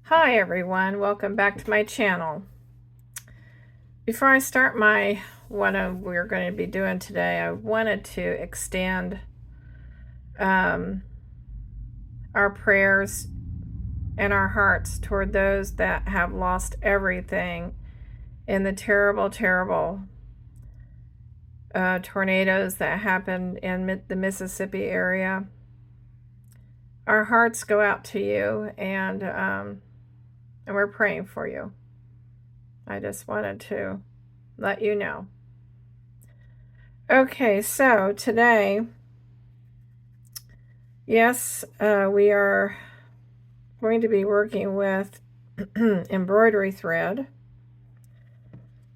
Hi everyone, welcome back to my channel. Before I start what we're going to be doing today, I wanted to extend our prayers and our hearts toward those that have lost everything in the terrible tornadoes that happened in the Mississippi area. Our hearts go out to you, and we're praying for you. I just wanted to let you know. Okay, so today, yes, we are going to be working with embroidery thread.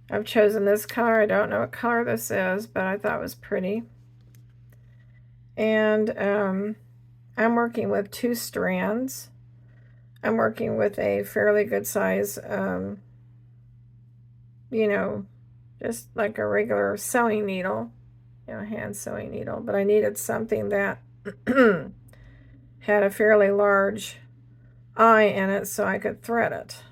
I've chosen this color. I don't know what color this is, but I thought it was pretty. And I'm working with 2 strands. I'm working with a fairly good size, just like a regular sewing needle, hand sewing needle. But I needed something that had a fairly large eye in it so I could thread it.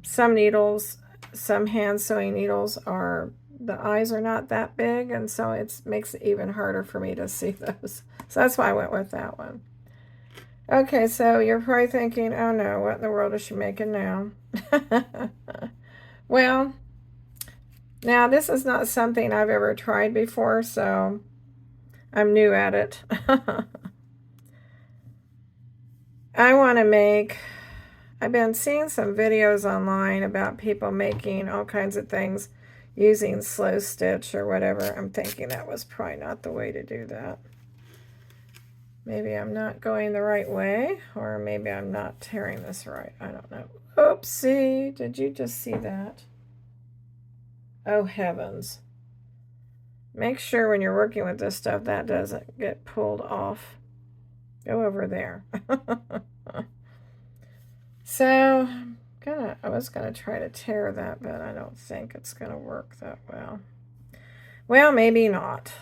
Some needles, some hand sewing needles the eyes are not that big, and so it makes it even harder for me to see those. So that's why I went with that one. Okay, so you're probably thinking, oh no, what in the world is she making now? Well, now this is not something I've ever tried before, so I'm new at it. I've been seeing some videos online about people making all kinds of things using slow stitch or whatever. I'm thinking that was probably not the way to do that. Maybe I'm not going the right way, or maybe I'm not tearing this right. I don't know. Oopsie, did you just see that? Oh heavens. Make sure when you're working with this stuff that doesn't get pulled off. Go over there. So I was gonna try to tear that, but I don't think it's gonna work that well. Well, maybe not.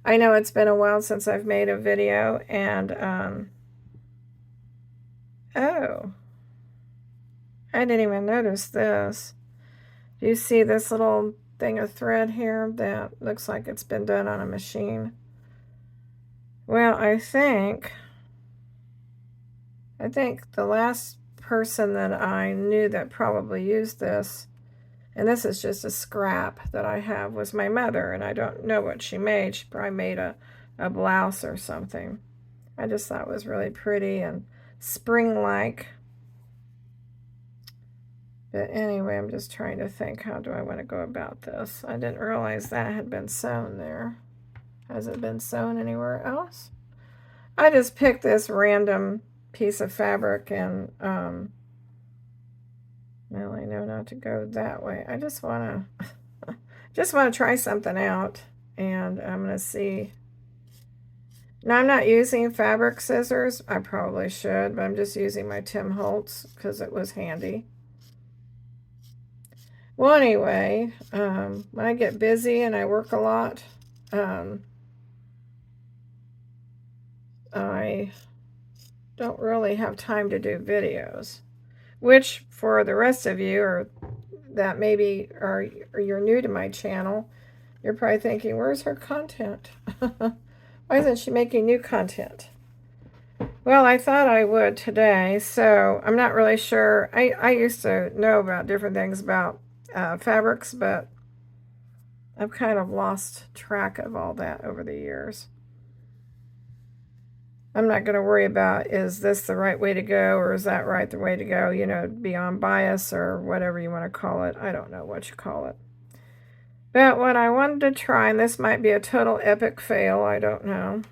I know it's been a while since I've made a video, and oh, I didn't even notice this. Do you see this little thing of thread here that looks like it's been done on a machine? Well, I think the last person that I knew that probably used this, and this is just a scrap that I have, was my mother, and I don't know what she made. She probably made a blouse or something. I just thought it was really pretty and spring-like. But anyway, I'm just trying to think, how do I want to go about this? I didn't realize that had been sewn there. Has it been sewn anywhere else? I just picked this random piece of fabric, and well, I know not to go that way. I just want to try something out, and I'm going to see. Now, I'm not using fabric scissors. I probably should, but I'm just using my Tim Holtz because it was handy. Well, anyway, when I get busy and I work a lot, I don't really have time to do videos, which for the rest of you, or that maybe or you're new to my channel, you're probably thinking, where's her content? Why isn't she making new content? Well, I thought I would today, so I'm not really sure. I used to know about different things about fabrics, but I've kind of lost track of all that over the years. I'm not going to worry about, is this the right way to go, or is that the way to go, beyond bias or whatever you want to call it. I don't know what you call it. But what I wanted to try, and this might be a total epic fail, I don't know.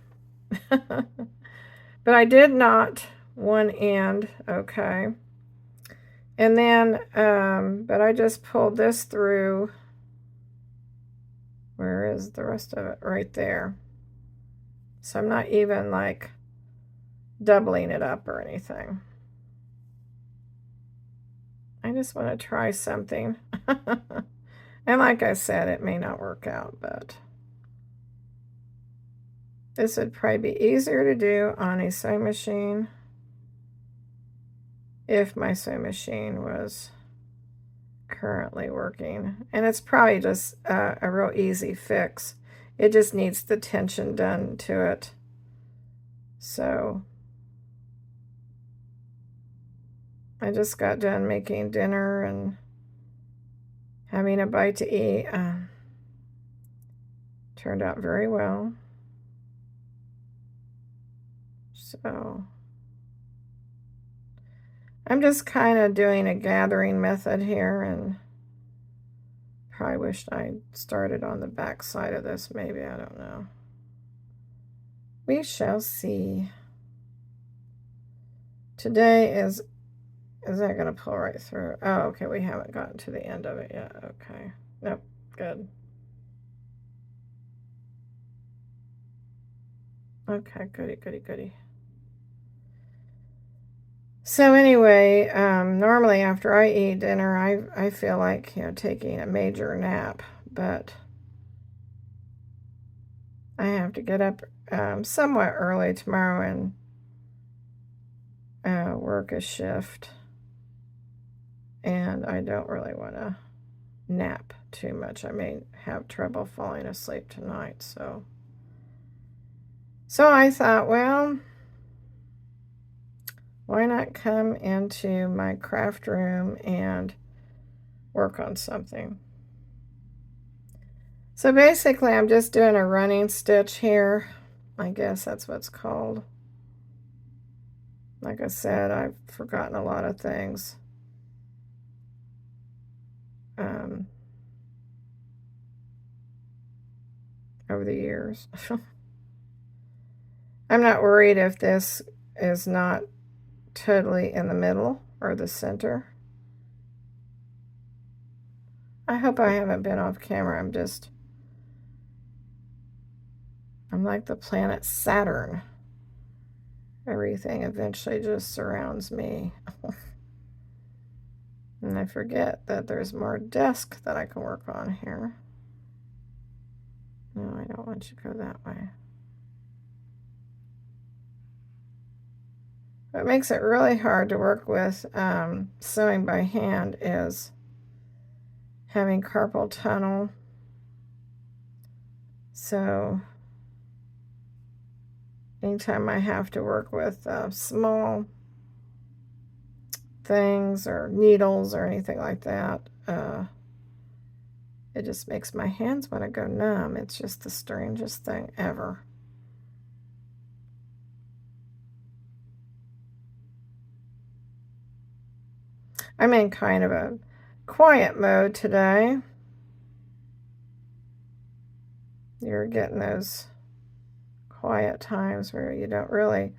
But I did knot one end, okay. And then, but I just pulled this through. Where is the rest of it? Right there. So I'm not even like doubling it up or anything. I just want to try something. And like I said, it may not work out, but This would probably be easier to do on a sewing machine if my sewing machine was currently working. And it's probably just a real easy fix. It just needs the tension done to it. So I just got done making dinner and having a bite to eat. Turned out very well. So I'm just kind of doing a gathering method here, and probably wished I started on the back side of this. Maybe, I don't know. We shall see. Today is that going to pull right through? Oh, okay, we haven't gotten to the end of it yet. Okay. Nope, good. Okay, goody, goody, goody. So anyway, normally after I eat dinner, I feel like, taking a major nap, but I have to get up somewhat early tomorrow and work a shift, and I don't really want to nap too much. I may have trouble falling asleep tonight, so I thought, well, why not come into my craft room and work on something? So basically, I'm just doing a running stitch here. I guess that's what it's called. Like I said, I've forgotten a lot of things. Over the years. I'm not worried if this is not totally in the middle or the center. I hope I haven't been off camera. I'm like the planet Saturn. Everything eventually just surrounds me. And I forget that there's more desk that I can work on here. No, I don't want you to go that way. What makes it really hard to work with sewing by hand is having carpal tunnel. So anytime I have to work with small things or needles or anything like that, it just makes my hands want to go numb. It's just the strangest thing ever. I'm in kind of a quiet mode today. You're getting those quiet times where you don't really,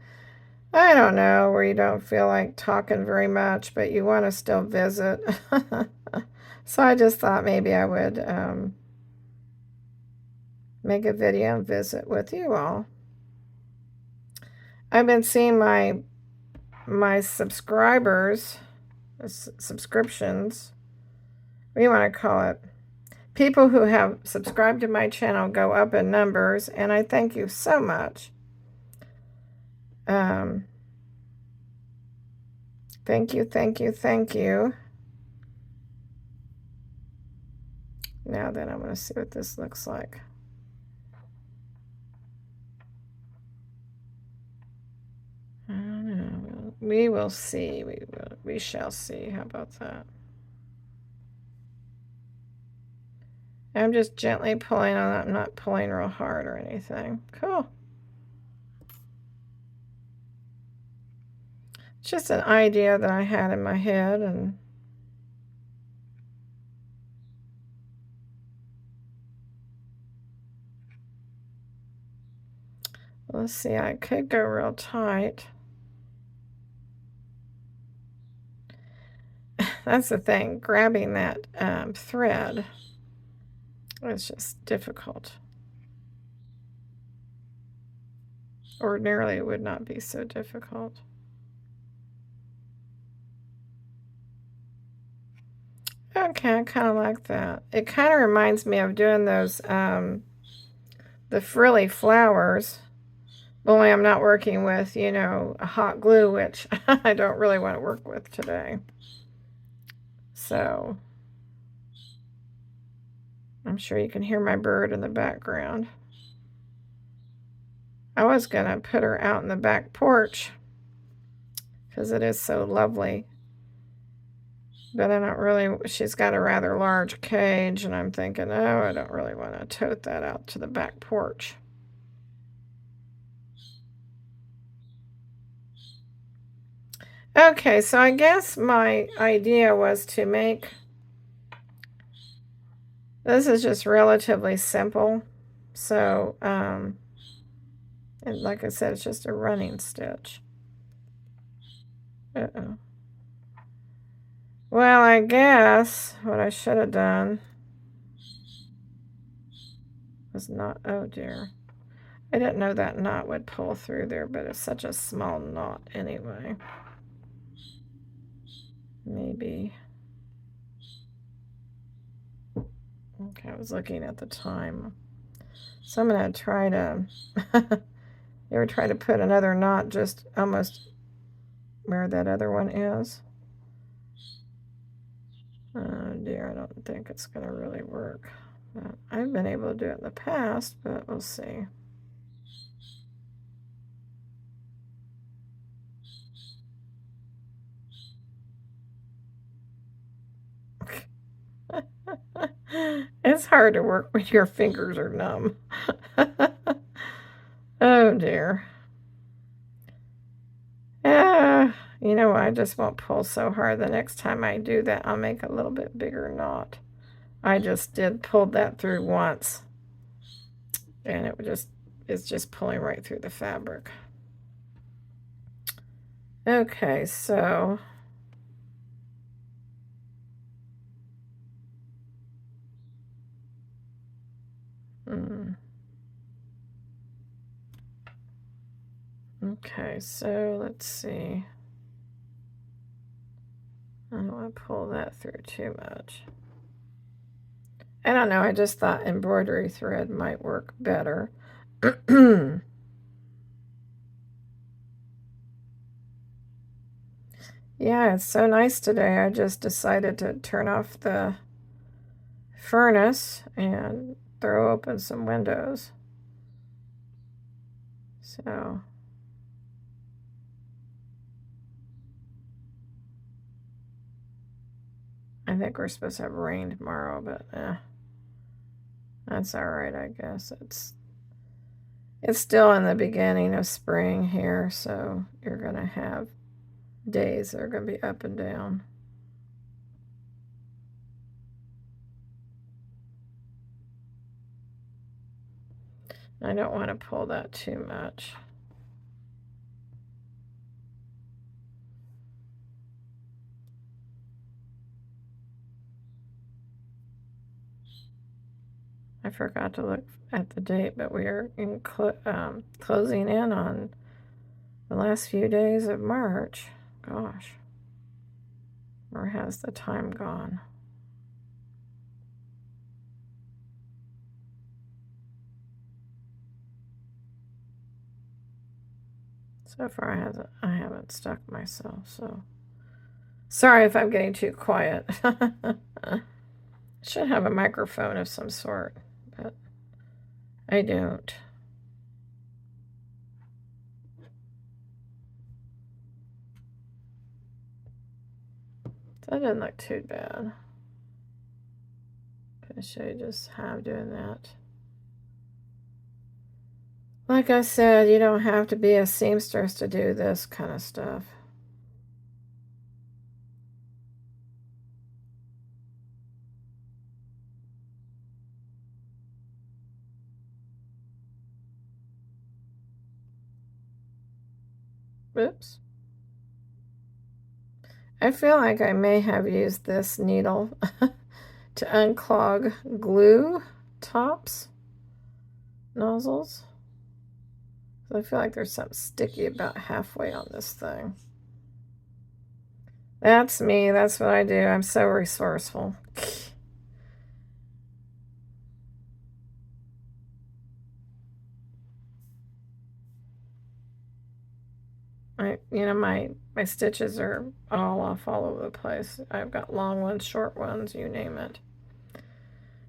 I don't know, where you don't feel like talking very much, but you want to still visit. So I just thought maybe I would make a video and visit with you all. I've been seeing my subscribers, subscriptions, what do you want to call it? People who have subscribed to my channel go up in numbers, and I thank you so much. Thank you, thank you, thank you. Now then, I'm going to see what this looks like. I don't know. We will see. We shall see. How about that? I'm just gently pulling on that. I'm not pulling real hard or anything. Cool. It's just an idea that I had in my head, and let's see, I could go real tight. That's the thing, grabbing that thread is just difficult. Ordinarily, it would not be so difficult. Okay, I kind of like that. It kind of reminds me of doing those, the frilly flowers Only I'm not working with, you know, a hot glue, which I don't really want to work with today. So I'm sure you can hear my bird in the background. I was going to put her out in the back porch because it is so lovely. But I don't really, she's got a rather large cage, and I'm thinking, oh, I don't really want to tote that out to the back porch. Okay, so I guess my idea was to make, this is just relatively simple. So, and like I said, it's just a running stitch. Uh-oh. Well, I guess what I should have done was not, oh dear. I didn't know that knot would pull through there, but it's such a small knot anyway. Maybe. Okay, I was looking at the time. So I'm going to try to, you ever try to put another knot just almost where that other one is? Oh dear, I don't think it's going to really work. But I've been able to do it in the past, but we'll see. It's hard to work when your fingers are numb. Oh dear. You know, I just won't pull so hard. The next time I do that, I'll make a little bit bigger knot. I just pulled that through once, and it's just pulling right through the fabric. Okay, so okay, so let's see. I don't want to pull that through too much. I don't know, I just thought embroidery thread might work better. Yeah, it's so nice today. I just decided to turn off the furnace and throw open some windows. So I think we're supposed to have rain tomorrow, but that's all right, I guess. It's still in the beginning of spring here, so you're going to have days that are going to be up and down. I don't want to pull that too much. I forgot to look at the date, but we are closing in on the last few days of March. Gosh, where has the time gone? So far, I haven't stuck myself. So sorry if I'm getting too quiet. I should have a microphone of some sort, but I don't. That didn't look too bad. I show you just how I'm doing that. Like I said, you don't have to be a seamstress to do this kind of stuff. Oops. I feel like I may have used this needle to unclog glue tops nozzles. I feel like there's something sticky about halfway on this thing. That's me. That's what I do. I'm so resourceful. my stitches are all off all over the place. I've got long ones, short ones, you name it.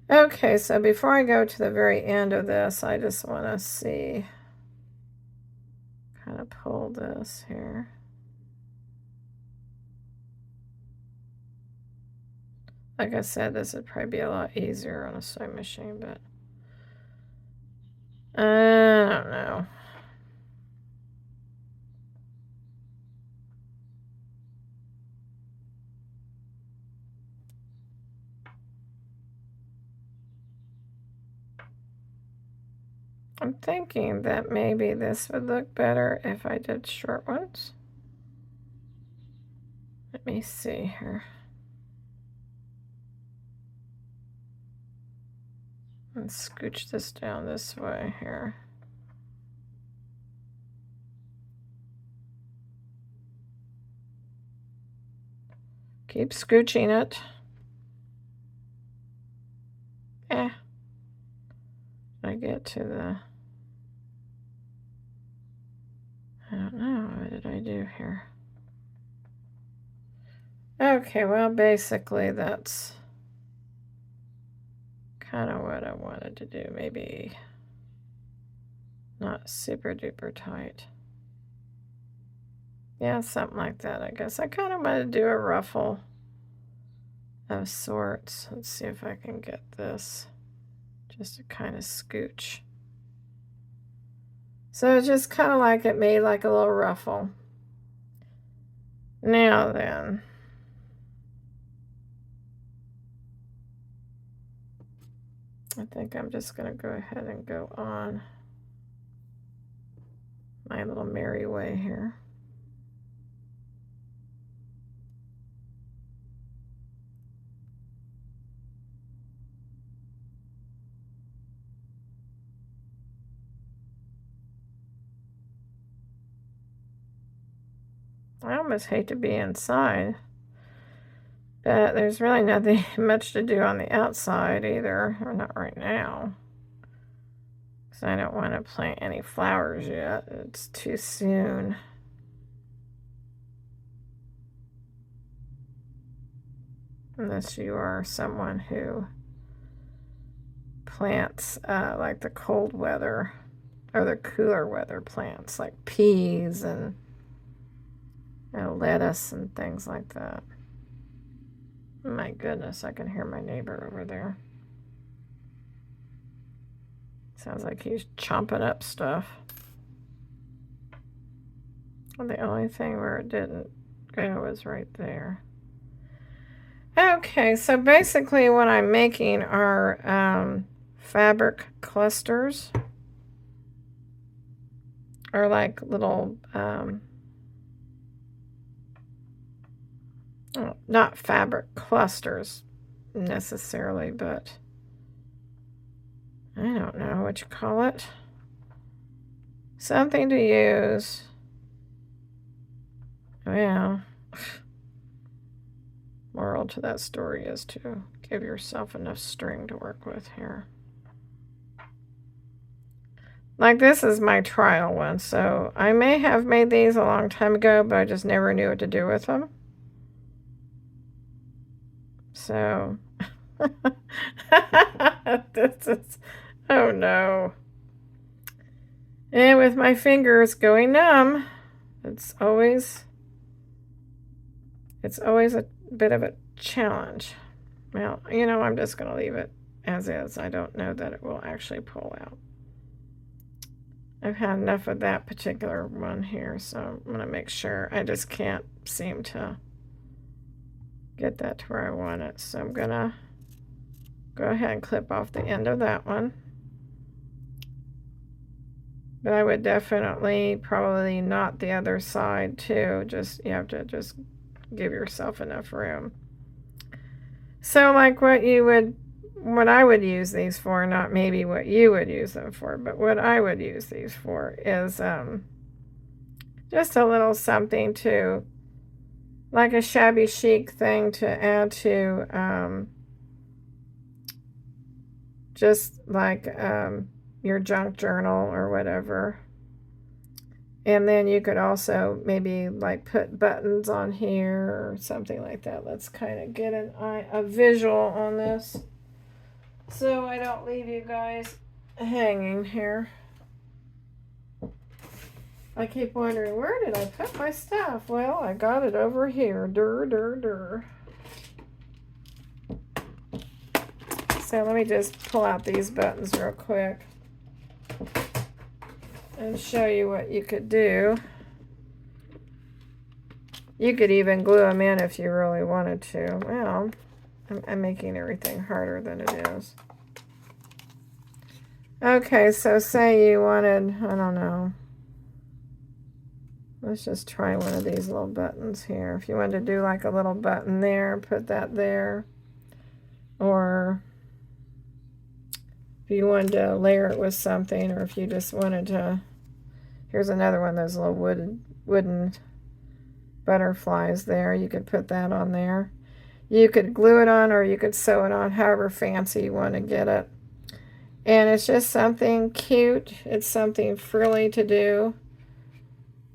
Okay, so before I go to the very end of this, I just want to see, kind of pull this here. Like I said, this would probably be a lot easier on a sewing machine, but I don't know. I'm thinking that maybe this would look better if I did short ones. Let me see here. And scooch this down this way here. Keep scooching it. I get to the, I don't know, what did I do here? Okay, well, basically that's kind of what I wanted to do. Maybe not super duper tight. Yeah, something like that, I guess. I kind of want to do a ruffle of sorts. Let's see if I can get this just to kind of scooch. So it's just kind of like it made like a little ruffle. Now then, I think I'm just going to go ahead and go on my little merry way here. I almost hate to be inside, but there's really nothing much to do on the outside either, or not right now. Because I don't want to plant any flowers yet. It's too soon. Unless you are someone who plants like the cold weather or the cooler weather plants, like peas and lettuce and things like that. My goodness, I can hear my neighbor over there. Sounds like he's chomping up stuff. Well, the only thing where it didn't go was right there. Okay, so basically what I'm making are fabric clusters, or like little not fabric clusters necessarily, but I don't know what you call it. Something to use. Well, moral to that story is to give yourself enough string to work with here. Like this is my trial one, so I may have made these a long time ago, but I just never knew what to do with them. So, this is, oh no. And with my fingers going numb, it's always a bit of a challenge. Well, I'm just going to leave it as is. I don't know that it will actually pull out. I've had enough of that particular one here, so I'm going to make sure. I just can't seem to get that to where I want it. So I'm going to go ahead and clip off the end of that one. But I would definitely probably knot the other side too. You have to just give yourself enough room. So like what I would use these for, not maybe what you would use them for, but what I would use these for is just a little something to, like a shabby chic thing to add to just like your junk journal or whatever. And then you could also maybe like put buttons on here or something like that. Let's kind of get a visual on this so I don't leave you guys hanging here. I keep wondering, where did I put my stuff? Well, I got it over here. So let me just pull out these buttons real quick and show you what you could do. You could even glue them in if you really wanted to. Well, I'm making everything harder than it is. Okay, so say you wanted, I don't know. Let's just try one of these little buttons here. If you wanted to do like a little button there, put that there. Or if you wanted to layer it with something, or if you just wanted to, here's another one of those little wooden butterflies there. You could put that on there. You could glue it on, or you could sew it on, however fancy you want to get it. And it's just something cute. It's something frilly to do.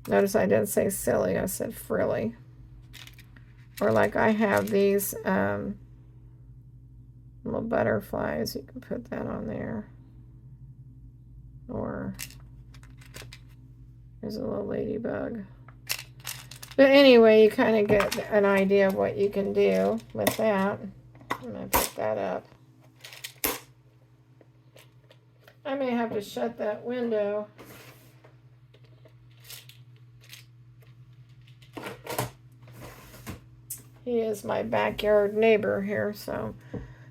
Notice I didn't say silly, I said frilly. Or like I have these little butterflies. You can put that on there. Or there's a little ladybug. But anyway, you kind of get an idea of what you can do with that. I'm going to pick that up. I may have to shut that window. He is my backyard neighbor here, so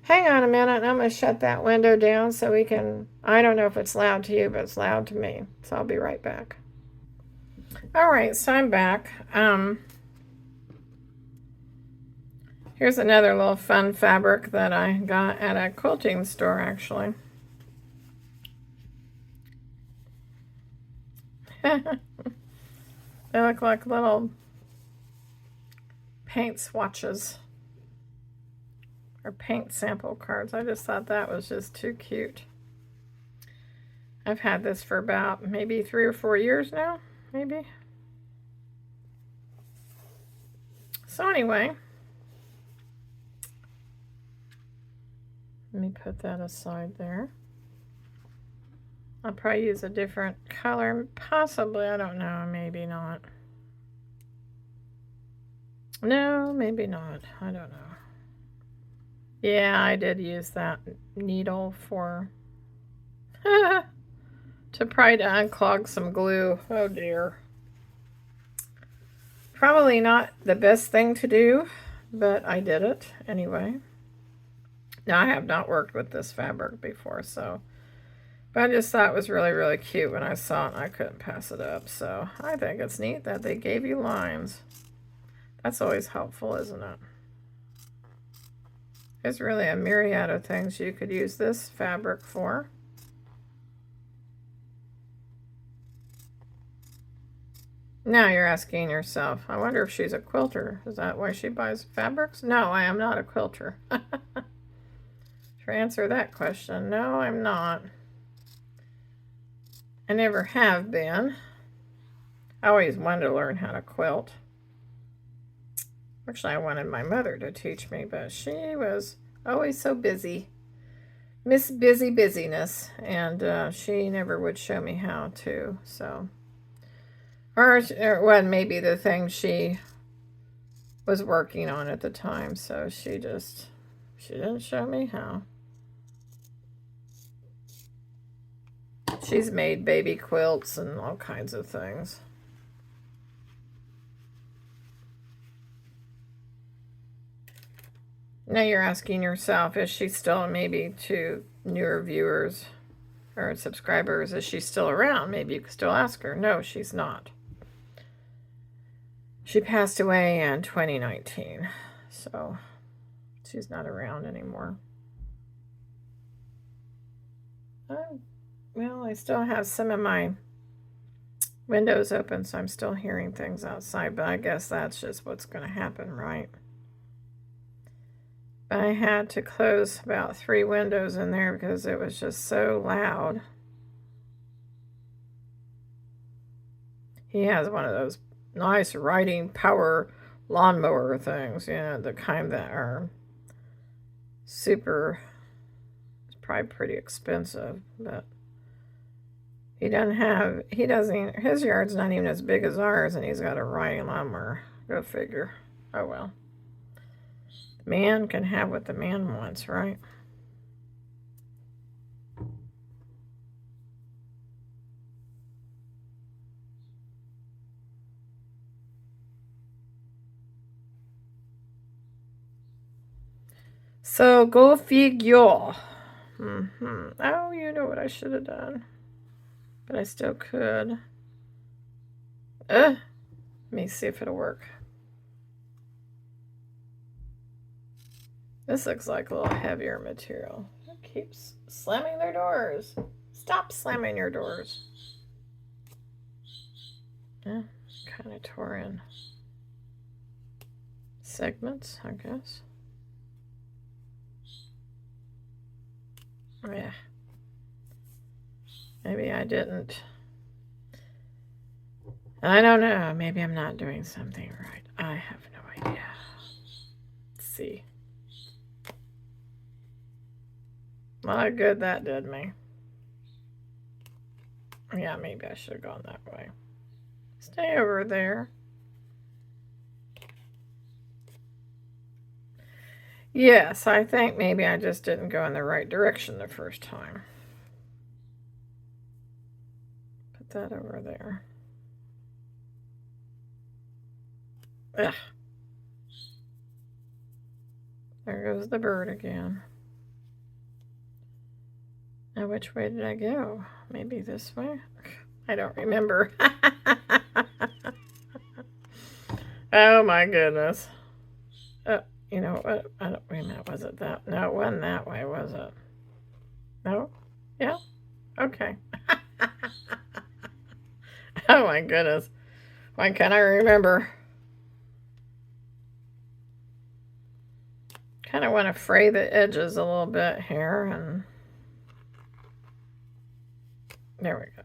hang on a minute. I'm going to shut that window down so we can, I don't know if it's loud to you, but it's loud to me. So I'll be right back. All right, so I'm back. Here's another little fun fabric that I got at a quilting store, actually. They look like little paint swatches or paint sample cards. I just thought that was just too cute. I've had this for about maybe 3 or 4 years now, maybe. So anyway, let me put that aside there. I'll probably use a different color, possibly, I don't know, maybe not. No, maybe not, I don't know. Yeah, I did use that needle for, to try to unclog some glue. Oh dear. Probably not the best thing to do, but I did it anyway. Now, I have not worked with this fabric before, so, but I just thought it was really, really cute when I saw it, and I couldn't pass it up. So I think it's neat that they gave you lines. That's always helpful, isn't it? There's really a myriad of things you could use this fabric for. Now you're asking yourself, I wonder if she's a quilter. Is that why she buys fabrics? No, I am not a quilter. To answer that question, no, I'm not. I never have been. I always wanted to learn how to quilt. Actually, I wanted my mother to teach me, but she was always so busy. Miss Busy Busyness, and she never would show me how to, so. Or well, maybe the thing she was working on at the time, so she didn't show me how. She's made baby quilts and all kinds of things. Now you're asking yourself, is she still, maybe to newer viewers or subscribers, is she still around? Maybe you could still ask her. No, she's not. She passed away in 2019, so she's not around anymore. Well, I still have some of my windows open, so I'm still hearing things outside, but I guess that's just what's going to happen, right? I had to close about 3 windows in there because it was just so loud. He has one of those nice riding power lawnmower things, you know, the kind that are super, it's probably pretty expensive, but he doesn't, his yard's not even as big as ours, and he's got a riding lawnmower. Go figure. Oh well. The man can have what the man wants, right? So go figure. Oh, you know what I should have done. But I still could. Let me see if it'll work. This looks like a little heavier material. It keeps slamming their doors. Stop slamming your doors. Yeah, kind of tore in segments, I guess. Yeah. Maybe I didn't. I don't know. Maybe I'm not doing something right. I have no idea. Let's see. A lot of good that did me. Yeah, maybe I should have gone that way. Stay over there. Yes, I think maybe I just didn't go in the right direction the first time. Put that over there. Ugh. There goes the bird again. Now, which way did I go? Maybe this way? I don't remember. Oh my goodness. You know what? I don't remember. Was it that? No, it wasn't that way, was it? No? Yeah? Okay. Oh my goodness. Why can't I remember? Kind of want to fray the edges a little bit here, and there we go.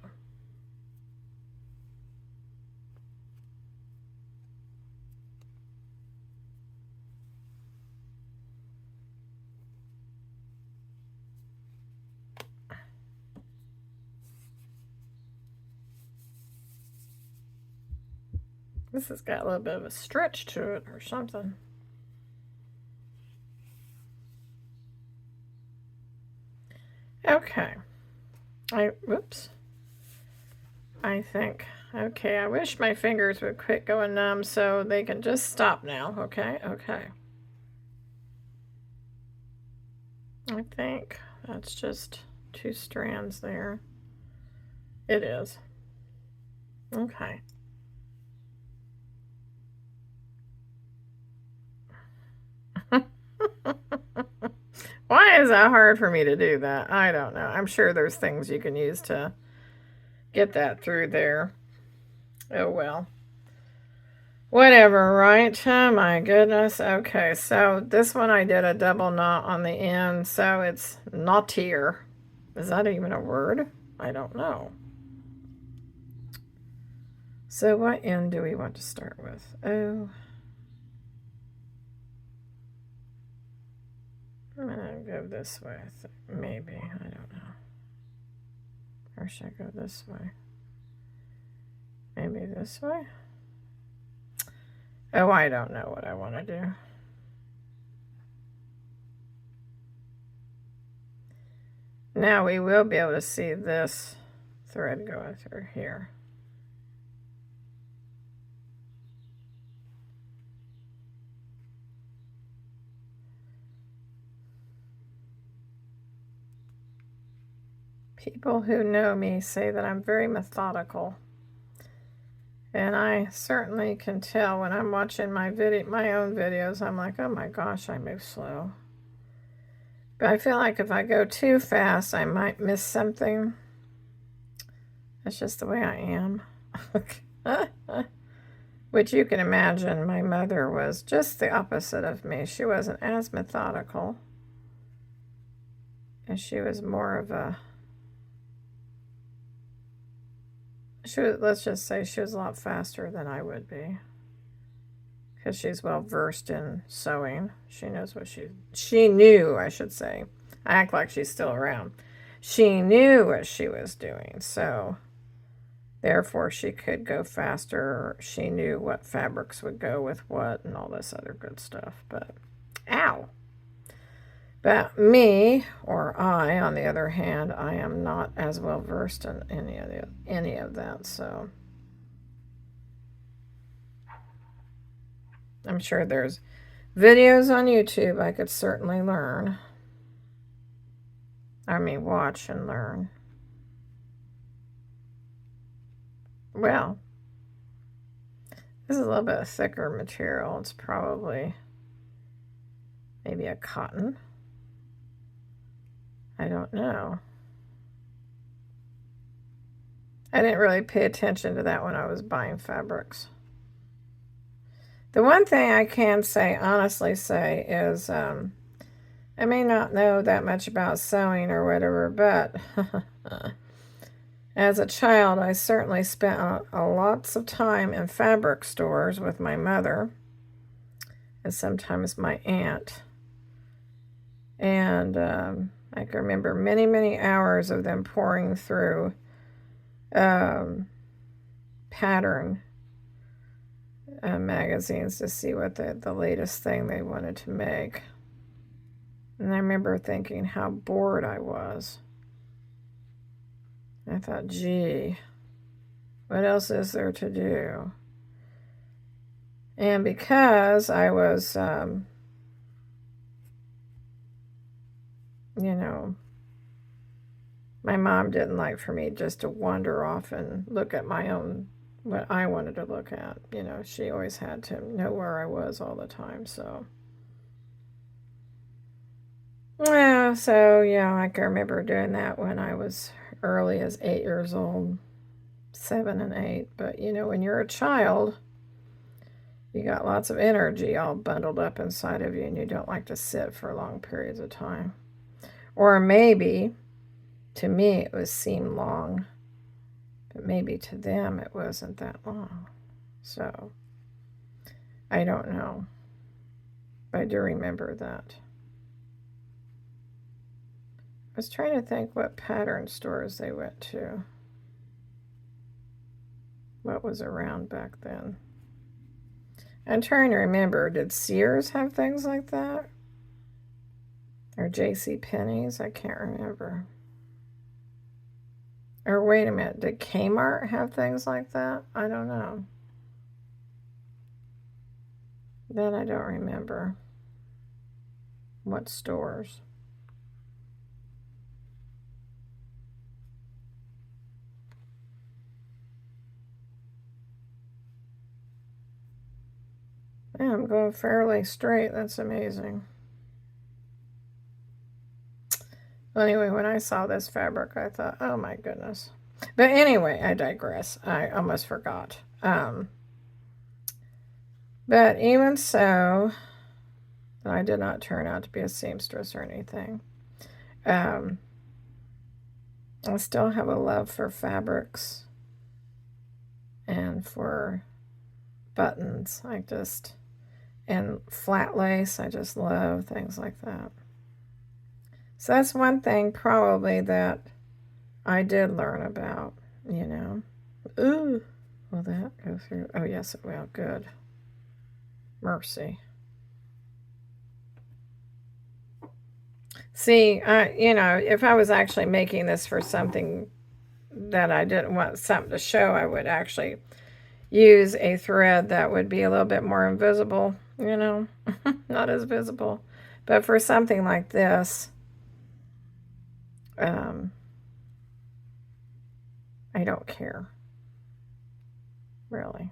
This has got a little bit of a stretch to it or something. Okay. Whoops. I think, okay, I wish my fingers would quit going numb so they can just stop now. Okay, okay. I think that's just 2 strands there. It is. Okay. Why is that hard for me to do that? I don't know. I'm sure there's things you can use to get that through there. Oh well. Whatever, right? Oh my goodness. Okay, so this one I did a double knot on the end, so it's knottier. Is that even a word? I don't know. So what end do we want to start with? Oh, I'm gonna go this way, I think. Maybe, I don't know. Or should I go this way? Maybe this way? Oh, I don't know what I want to do. Now we will be able to see this thread going through here. People who know me say that I'm very methodical. And I certainly can tell when I'm watching my own videos, I'm like, oh my gosh, I move slow. But I feel like if I go too fast, I might miss something. That's just the way I am. Which you can imagine, my mother was just the opposite of me. She wasn't as methodical. And she was more of a... let's just say she was a lot faster than I would be. Because she's well versed in sewing. She knows what she knew, I should say. I act like she's still around. She knew what she was doing, so therefore she could go faster. She knew what fabrics would go with what and all this other good stuff. But, ow! But me, or I, on the other hand, I am not as well versed in any of that, so I'm sure there's videos on YouTube I could certainly learn. I mean, watch and learn. Well, this is a little bit thicker material. It's probably maybe a cotton. I don't know. I didn't really pay attention to that when I was buying fabrics. The one thing I can say, honestly say, is I may not know that much about sewing or whatever, but as a child, I certainly spent lots of time in fabric stores with my mother and sometimes my aunt. And I can remember many, many hours of them pouring through pattern magazines to see what the latest thing they wanted to make. And I remember thinking how bored I was. I thought, gee, what else is there to do? And because I was, you know, my mom didn't like for me just to wander off and look at my own, what I wanted to look at. You know, she always had to know where I was all the time, so. Yeah, so, yeah, I can remember doing that when I was early as 8 years old, 7 and 8. But, you know, when you're a child, you got lots of energy all bundled up inside of you, and you don't like to sit for long periods of time. Or maybe, to me, it seemed long, but maybe to them it wasn't that long. So, I don't know. I do remember that. I was trying to think what pattern stores they went to. What was around back then? I'm trying to remember, did Sears have things like that? Or J.C. Penney's? I can't remember. Or wait a minute, did Kmart have things like that? I don't know. Then I don't remember. What stores? Yeah, I'm going fairly straight. That's amazing. Well, anyway, when I saw this fabric, I thought, oh my goodness. But anyway, I digress. I almost forgot. But even so, I did not turn out to be a seamstress or anything. I still have a love for fabrics and for buttons. And flat lace, I just love things like that. So that's one thing probably that I did learn about, you know. Ooh, will that go through? Oh, yes, it will. Good. Mercy. See, you know, if I was actually making this for something that I didn't want something to show, I would actually use a thread that would be a little bit more invisible, you know, not as visible. But for something like this, I don't care, really.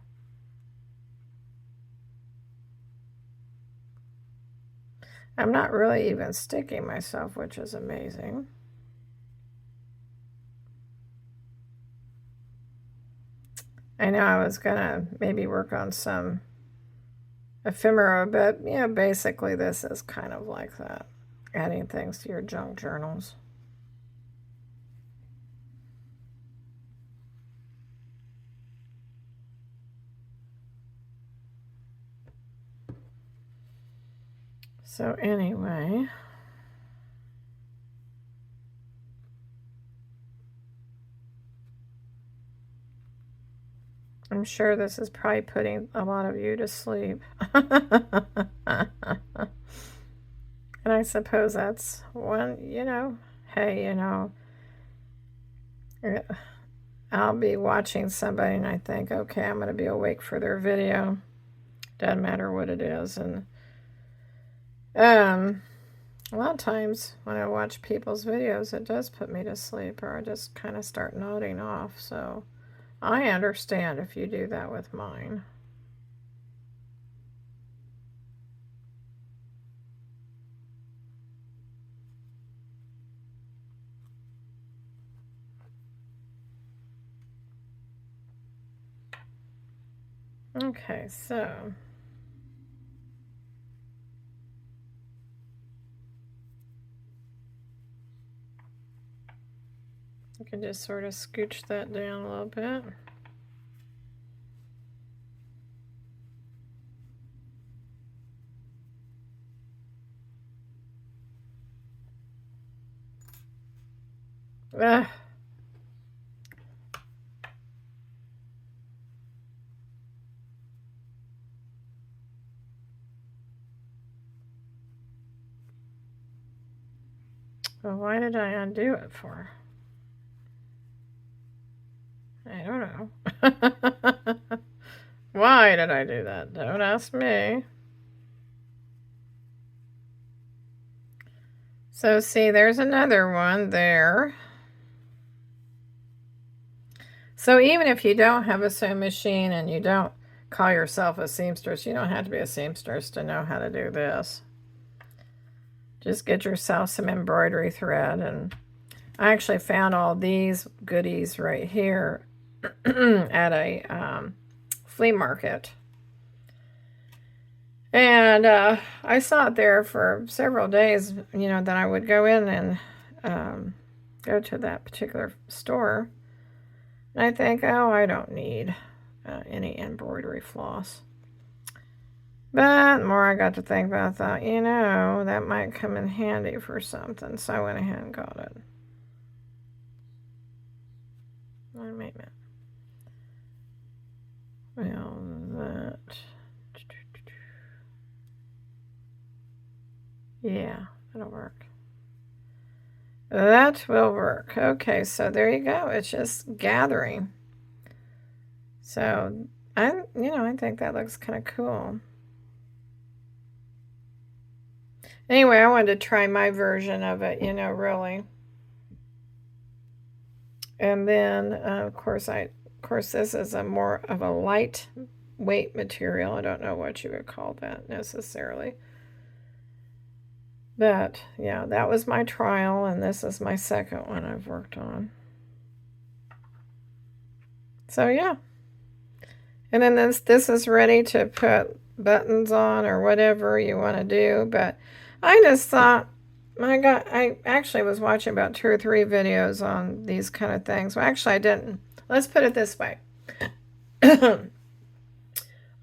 I'm not really even sticking myself, which is amazing. I know I was gonna maybe work on some ephemera, but yeah, basically this is kind of like that, adding things to your junk journals. So anyway, I'm sure this is probably putting a lot of you to sleep. And I suppose that's one, hey, I'll be watching somebody and I think, okay, I'm going to be awake for their video. Doesn't matter what it is. And a lot of times when I watch people's videos, it does put me to sleep, or I just kind of start nodding off. So I understand if you do that with mine. Okay, so you can just sort of scooch that down a little bit. Ugh. Well, why did I undo it for? I don't know. Why did I do that? Don't ask me. So see, there's another one there. So even if you don't have a sewing machine and you don't call yourself a seamstress, you don't have to be a seamstress to know how to do this. Just get yourself some embroidery thread. And I actually found all these goodies right here at a flea market. And I saw it there for several days, then I would go in and go to that particular store. And I think, oh, I don't need any embroidery floss. But the more I got to think about it, I thought, that might come in handy for something. So I went ahead and got it. Wait a minute. Well, that... Yeah, that'll work. That will work. Okay, so there you go. It's just gathering. So, I think that looks kind of cool. Anyway, I wanted to try my version of it, really. And then, of course, this is a more of a lightweight material. I don't know what you would call that necessarily. But, yeah, that was my trial, and this is my second one I've worked on. So, yeah. And then this is ready to put buttons on or whatever you want to do. But I just thought, my God, I actually was watching about 2 or 3 videos on these kind of things. Well, actually, I didn't. Let's put it this way.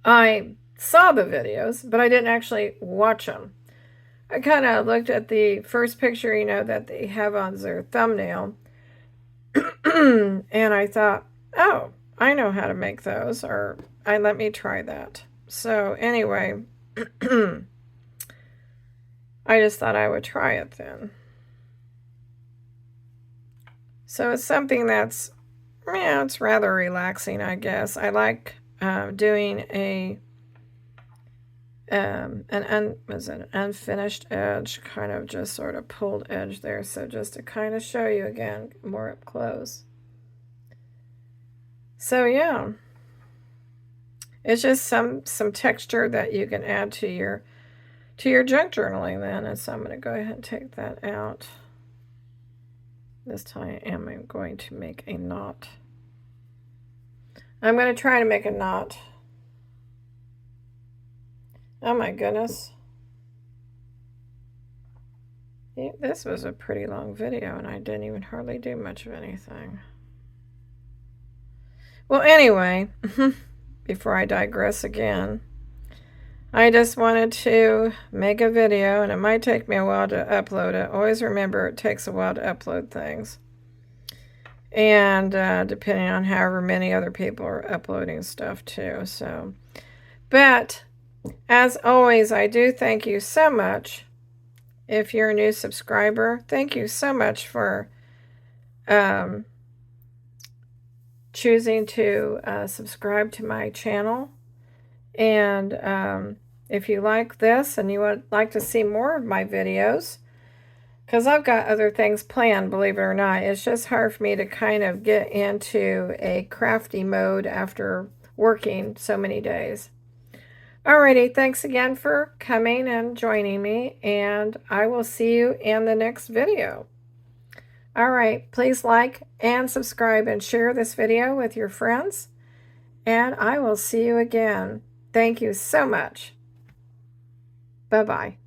I saw the videos, but I didn't actually watch them. I kind of looked at the first picture, that they have on their thumbnail. And I thought, oh, I know how to make those, or let me try that. So anyway, I just thought I would try it then. So it's something that's, it's rather relaxing, I guess. I like doing an unfinished edge, kind of just sort of pulled edge there. So just to kind of show you again more up close. So yeah, it's just some texture that you can add to your junk journaling then. And so I'm going to go ahead and take that out. This time I'm going to make a knot. I'm going to try to make a knot. Oh my goodness. Yeah, this was a pretty long video and I didn't even hardly do much of anything. Well, anyway, before I digress again, I just wanted to make a video, and it might take me a while to upload it. Always remember it takes a while to upload things. And depending on however many other people are uploading stuff too. So, but as always, I do thank you so much. If you're a new subscriber, thank you so much for choosing to subscribe to my channel. And if you like this and you would like to see more of my videos, because I've got other things planned, believe it or not. It's just hard for me to kind of get into a crafty mode after working so many days. Alrighty, thanks again for coming and joining me, and I will see you in the next video. Alright, please like and subscribe and share this video with your friends, and I will see you again. Thank you so much. Bye-bye.